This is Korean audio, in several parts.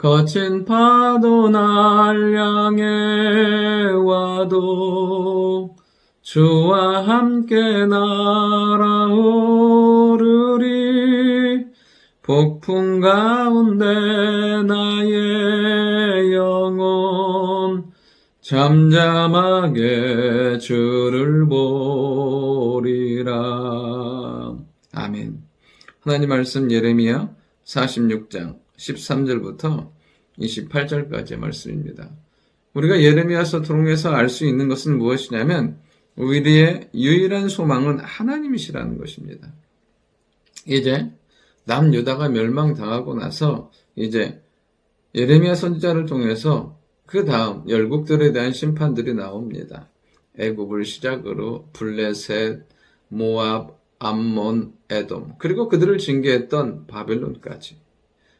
거친 파도 날 향해 와도 주와 함께 날아오르리. 폭풍 가운데 나의 영혼 잠잠하게 주를 보리라. 아멘. 하나님 말씀 예레미야 46장 13절부터 28절까지의 말씀입니다. 우리가 예레미야서 통해서 알 수 있는 것은 무엇이냐면 우리의 유일한 소망은 하나님이시라는 것입니다. 이제 남유다가 멸망당하고 나서 이제 예레미야 선지자를 통해서 그 다음 열국들에 대한 심판들이 나옵니다. 애굽을 시작으로 블레셋, 모압, 암몬, 에돔, 그리고 그들을 징계했던 바벨론까지.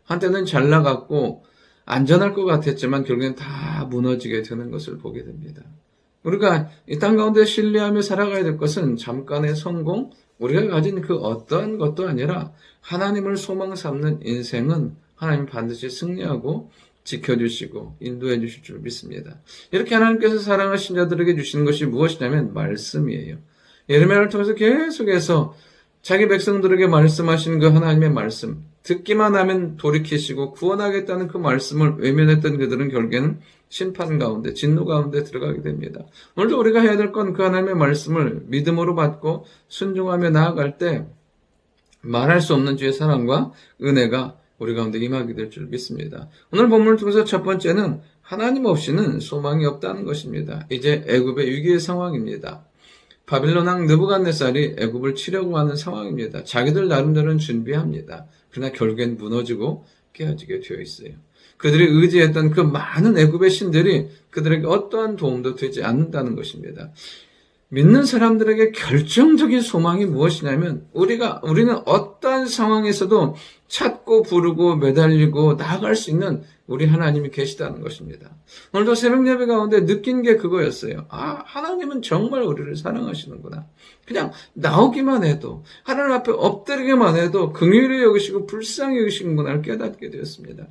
한때는 잘 나갔고 안전할 것 같았지만 결국엔 다 무너지게 되는 것을 보게 됩니다. 우리가 이 땅 가운데 신뢰하며 살아가야 될 것은 잠깐의 성공, 우리가 가진 그 어떠한 것도 아니라 하나님을 소망 삼는 인생은 하나님 반드시 승리하고 지켜주시고 인도해 주실 줄 믿습니다. 이렇게 하나님께서 사랑하신 자들에게 주시는 것이 무엇이냐면 말씀이에요. 예레미야를 통해서 계속해서 자기 백성들에게 말씀하신 그 하나님의 말씀, 듣기만 하면 돌이키시고 구원하겠다는 그 말씀을 외면했던 그들은 결국에는 심판 가운데, 진노 가운데 들어가게 됩니다. 오늘도 우리가 해야 될 건 그 하나님의 말씀을 믿음으로 받고 순종하며 나아갈 때 말할 수 없는 주의 사랑과 은혜가 우리 가운데 임하게 될 줄 믿습니다. 오늘 본문을 통해서 첫 번째는 하나님 없이는 소망이 없다는 것입니다. 이제 애굽의 위기의 상황입니다. 바빌론 왕 느부갓네살이 애굽을 치려고 하는 상황입니다. 자기들 나름대로는 준비합니다. 그러나 결국엔 무너지고 깨어지게 되어 있어요. 그들이 의지했던 그 많은 애굽의 신들이 그들에게 어떠한 도움도 되지 않는다는 것입니다. 믿는 사람들에게 결정적인 소망이 무엇이냐면 우리는 어떠한 상황에서도 찾고 부르고 매달리고 나아갈 수 있는 우리 하나님이 계시다는 것입니다. 오늘도 새벽 예배 가운데 느낀 게 그거였어요. 하나님은 정말 우리를 사랑하시는구나. 그냥 나오기만 해도 하나님 앞에 엎드리기만 해도 긍휼히 여기시고 불쌍히 여기시는구나를 깨닫게 되었습니다.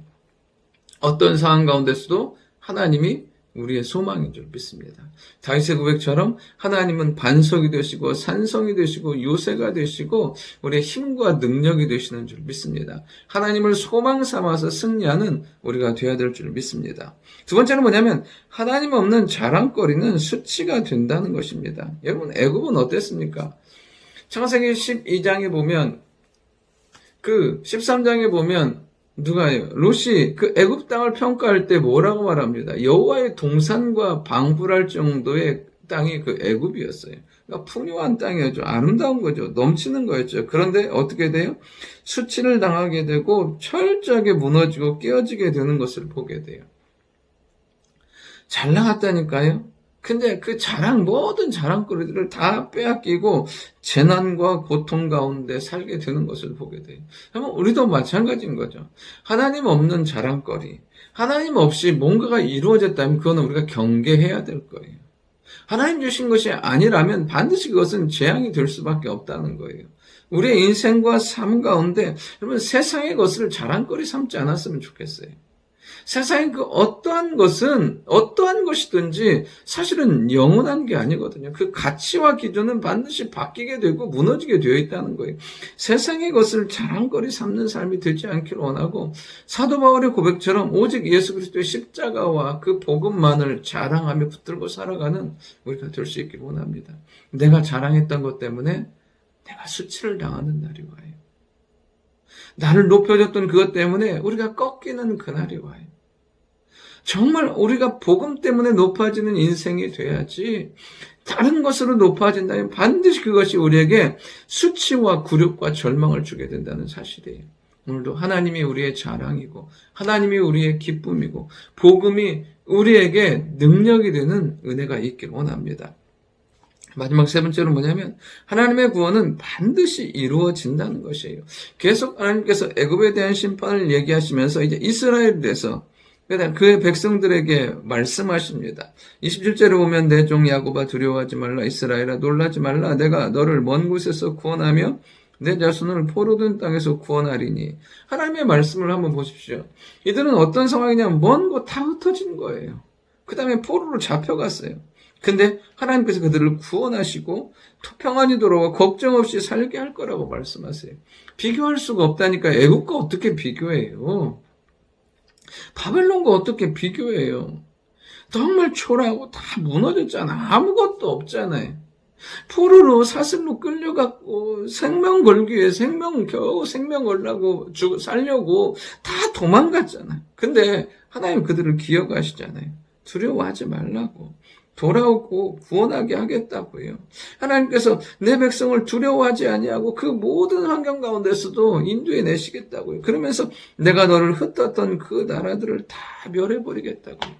어떤 상황 가운데서도 하나님이 우리의 소망인 줄 믿습니다. 다윗의 고백처럼 하나님은 반석이 되시고 산성이 되시고 요새가 되시고 우리의 힘과 능력이 되시는 줄 믿습니다. 하나님을 소망 삼아서 승리하는 우리가 되어야 될 줄 믿습니다. 두 번째는 뭐냐면 하나님 없는 자랑거리는 수치가 된다는 것입니다. 여러분 애굽은 어땠습니까? 창세기 12장에 보면 그 13장에 보면 누가요? 롯이 그 애굽 땅을 평가할 때 뭐라고 말합니다. 여호와의 동산과 방불할 정도의 땅이 그 애굽이었어요. 그러니까 풍요한 땅이었죠. 아름다운 거죠. 넘치는 거였죠. 그런데 어떻게 돼요? 수치를 당하게 되고 철저하게 무너지고 깨어지게 되는 것을 보게 돼요. 잘 나갔다니까요. 근데 그 모든 자랑거리들을 다 빼앗기고 재난과 고통 가운데 살게 되는 것을 보게 돼요. 우리도 마찬가지인 거죠. 하나님 없는 자랑거리, 하나님 없이 뭔가가 이루어졌다면 그거는 우리가 경계해야 될 거예요. 하나님 주신 것이 아니라면 반드시 그것은 재앙이 될 수밖에 없다는 거예요. 우리의 인생과 삶 가운데 여러분 세상의 것을 자랑거리 삼지 않았으면 좋겠어요. 세상의 그 어떠한 것이든지 사실은 영원한 게 아니거든요. 그 가치와 기준은 반드시 바뀌게 되고 무너지게 되어 있다는 거예요. 세상의 것을 자랑거리 삼는 삶이 되지 않기를 원하고 사도 바울의 고백처럼 오직 예수 그리스도의 십자가와 그 복음만을 자랑하며 붙들고 살아가는 우리가 될 수 있기를 원합니다. 내가 자랑했던 것 때문에 내가 수치를 당하는 날이 와요. 나를 높여줬던 그것 때문에 우리가 꺾이는 그날이 와요. 정말 우리가 복음 때문에 높아지는 인생이 돼야지 다른 것으로 높아진다면 반드시 그것이 우리에게 수치와 굴욕과 절망을 주게 된다는 사실이에요. 오늘도 하나님이 우리의 자랑이고 하나님이 우리의 기쁨이고 복음이 우리에게 능력이 되는 은혜가 있기를 원합니다. 마지막 세 번째로 뭐냐면 하나님의 구원은 반드시 이루어진다는 것이에요. 계속 하나님께서 애굽에 대한 심판을 얘기하시면서 이제 이스라엘에 대해서 그의 백성들에게 말씀하십니다. 27절에 보면 내 종 야곱아 두려워하지 말라 이스라엘아 놀라지 말라 내가 너를 먼 곳에서 구원하며 내 자손을 포로된 땅에서 구원하리니. 하나님의 말씀을 한번 보십시오. 이들은 어떤 상황이냐면 먼 곳 다 흩어진 거예요. 그 다음에 포로로 잡혀갔어요. 근데 하나님께서 그들을 구원하시고 평안히 돌아와 걱정 없이 살게 할 거라고 말씀하세요. 비교할 수가 없다니까. 애국과 어떻게 비교해요? 바벨론과 어떻게 비교해요? 정말 초라하고 다 무너졌잖아. 아무것도 없잖아요. 포로로 사슬로 끌려갔고 생명 걸기 위해 겨우 생명 걸라고 살려고 다 도망갔잖아요. 근데 하나님 그들을 기억하시잖아요. 두려워하지 말라고. 돌아오고 구원하게 하겠다고요. 하나님께서 내 백성을 두려워하지 아니하고 그 모든 환경 가운데서도 인도해 내시겠다고요. 그러면서 내가 너를 흩었던 그 나라들을 다 멸해버리겠다고요.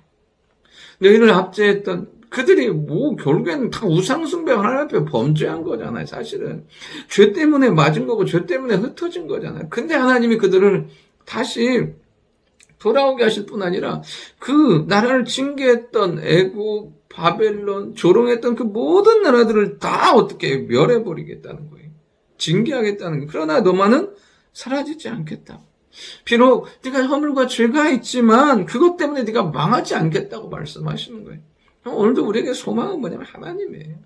너희를 압제했던 그들이 결국에는 다 우상숭배 하나님 앞에 범죄한 거잖아요. 사실은 죄 때문에 맞은 거고 죄 때문에 흩어진 거잖아요. 근데 하나님이 그들을 다시 돌아오게 하실 뿐 아니라 그 나라를 징계했던 애국, 바벨론, 조롱했던 그 모든 나라들을 다 어떻게 멸해버리겠다는 거예요. 징계하겠다는 거예요. 그러나 너만은 사라지지 않겠다. 비록 네가 허물과 죄가 있지만 그것 때문에 네가 망하지 않겠다고 말씀하시는 거예요. 오늘도 우리에게 소망은 뭐냐면 하나님이에요.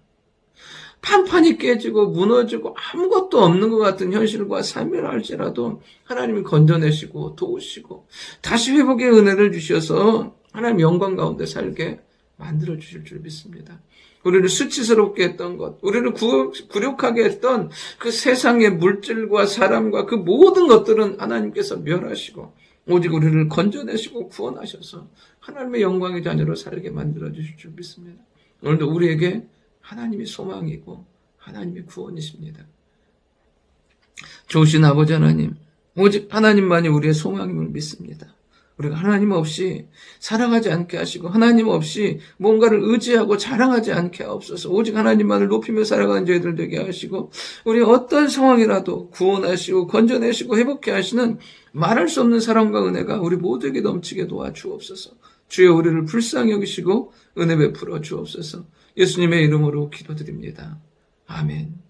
판판이 깨지고 무너지고 아무것도 없는 것 같은 현실과 삶이라 할지라도 하나님이 건져내시고 도우시고 다시 회복의 은혜를 주셔서 하나님 영광 가운데 살게 만들어 주실 줄 믿습니다. 우리를 수치스럽게 했던 것, 우리를 굴욕하게 했던 그 세상의 물질과 사람과 그 모든 것들은 하나님께서 멸하시고 오직 우리를 건져내시고 구원하셔서 하나님의 영광의 자녀로 살게 만들어 주실 줄 믿습니다. 오늘도 우리에게 하나님이 소망이고 하나님이 구원이십니다. 좋으신 아버지 하나님, 오직 하나님만이 우리의 소망임을 믿습니다. 우리가 하나님 없이 살아가지 않게 하시고 하나님 없이 뭔가를 의지하고 자랑하지 않게 하옵소서. 오직 하나님만을 높이며 살아가는 저희들 되게 하시고 우리 어떤 상황이라도 구원하시고 건져내시고 회복케 하시는 말할 수 없는 사랑과 은혜가 우리 모두에게 넘치게 도와주옵소서. 주여 우리를 불쌍히 여기시고 은혜 베풀어 주옵소서. 예수님의 이름으로 기도드립니다. 아멘.